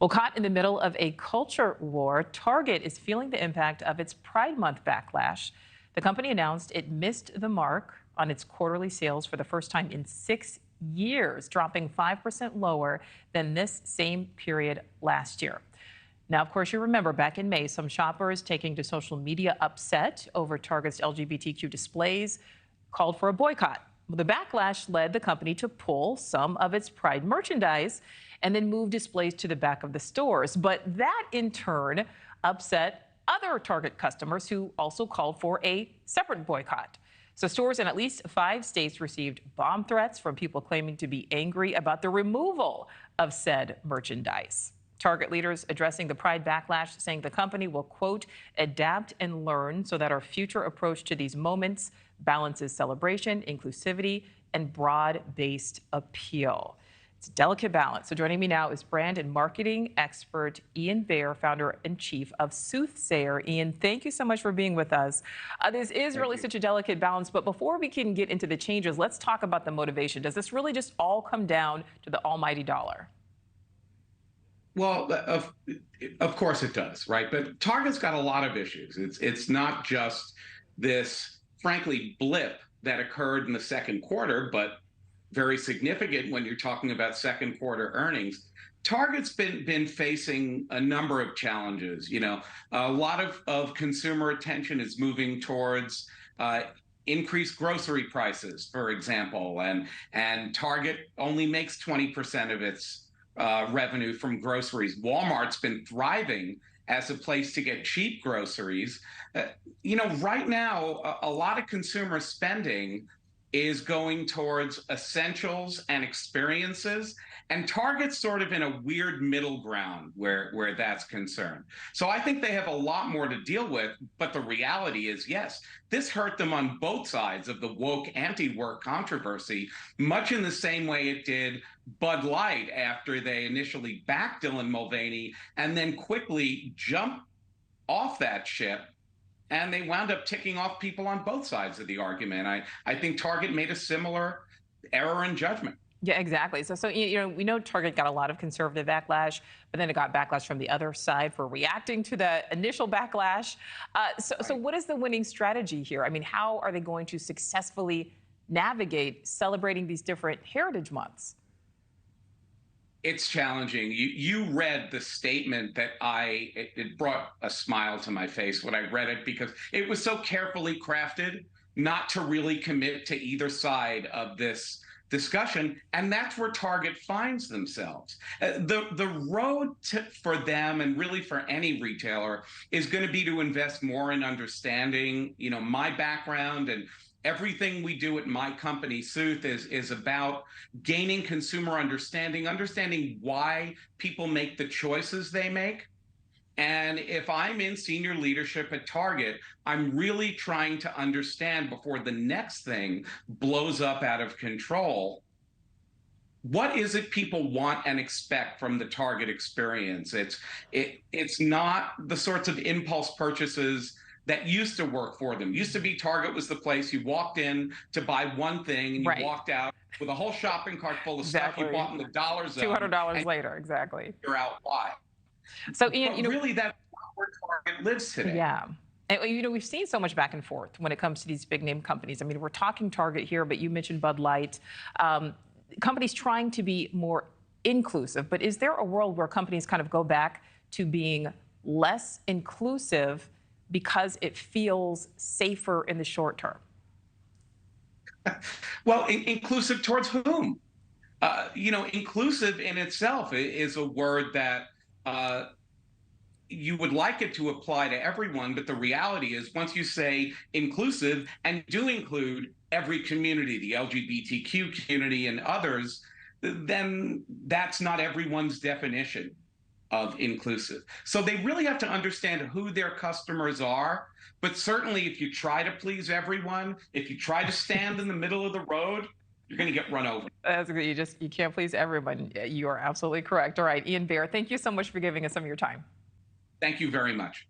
Well, caught in the middle of a culture war, Target is feeling the impact of its Pride Month backlash. The company announced it missed the mark on its quarterly sales for the first time in 6 years, dropping 5% lower than this same period last year. Now, of course, you remember back in May, some shoppers taking to social media upset over Target's LGBTQ displays called for a boycott. The backlash led the company to pull some of its Pride merchandise and then move displays to the back of the stores. But that, in turn, upset other Target customers who also called for a separate boycott. So stores in at least 5 states received bomb threats from people claiming to be angry about the removal of said merchandise. Target leaders addressing the Pride backlash, saying the company will, quote, adapt and learn so that our future approach to these moments balances celebration, inclusivity, and broad-based appeal. It's a delicate balance. So joining me now is brand and marketing expert Ian Baer, founder and chief of Soothsayer. Ian, thank you so much for being with us. This is really such a delicate balance, but before we can get into the changes, let's talk about the motivation. Does this really just all come down to the almighty dollar? Well, of course it does, right? But Target's got a lot of issues. It's not just this, frankly, blip that occurred in the second quarter, but very significant when you're talking about second quarter earnings. Target's been facing a number of challenges. You know, a lot of consumer attention is moving towards increased grocery prices, for example, and Target only makes 20% of its revenue from groceries. Walmart's been thriving as a place to get cheap groceries. You know, right now, a lot of consumer spending is going towards essentials and experiences, and Target's sort of in a weird middle ground where that's concerned. So I think they have a lot more to deal with, but the reality is, yes, this hurt them on both sides of the woke anti-work controversy, much in the same way it did Bud Light after they initially backed Dylan Mulvaney and then quickly jumped off that ship. And they wound up ticking off people on both sides of the argument. I think Target made a similar error in judgment. Yeah, exactly. So you know, we know Target got a lot of conservative backlash, but then it got backlash from the other side for reacting to the initial backlash. So what is the winning strategy here? I mean, how are they going to successfully navigate celebrating these different heritage months? It's challenging. You read the statement that it brought a smile to my face when I read it, because it was so carefully crafted not to really commit to either side of this discussion, and that's where Target finds themselves. The road for them, and really for any retailer, is going to be to invest more in understanding, you know, my background, and everything we do at my company, Sooth, is about gaining consumer understanding why people make the choices they make. And if I'm in senior leadership at Target, I'm really trying to understand before the next thing blows up out of control, what is it people want and expect from the Target experience? It's not the sorts of impulse purchases that used to work for them. Used to be Target was the place you walked in to buy one thing and you walked out with a whole shopping cart full of stuff you bought in the dollar zone. $200 later, exactly. Figure out why. So Ian, but you know, really that's not where Target lives today. Yeah. And, you know, we've seen so much back and forth when it comes to these big name companies. I mean, we're talking Target here, but you mentioned Bud Light. Companies trying to be more inclusive, but is there a world where companies kind of go back to being less inclusive because it feels safer in the short term? Well, inclusive towards whom? You know, inclusive in itself is a word that you would like it to apply to everyone, but the reality is once you say inclusive and do include every community, the LGBTQ community and others, then that's not everyone's definition of inclusive. So they really have to understand who their customers are. But certainly if you try to please everyone, if you try to stand in the middle of the road, you're going to get run over. You can't please everyone. You are absolutely correct. All right, Ian Baer, thank you so much for giving us some of your time. Thank you very much.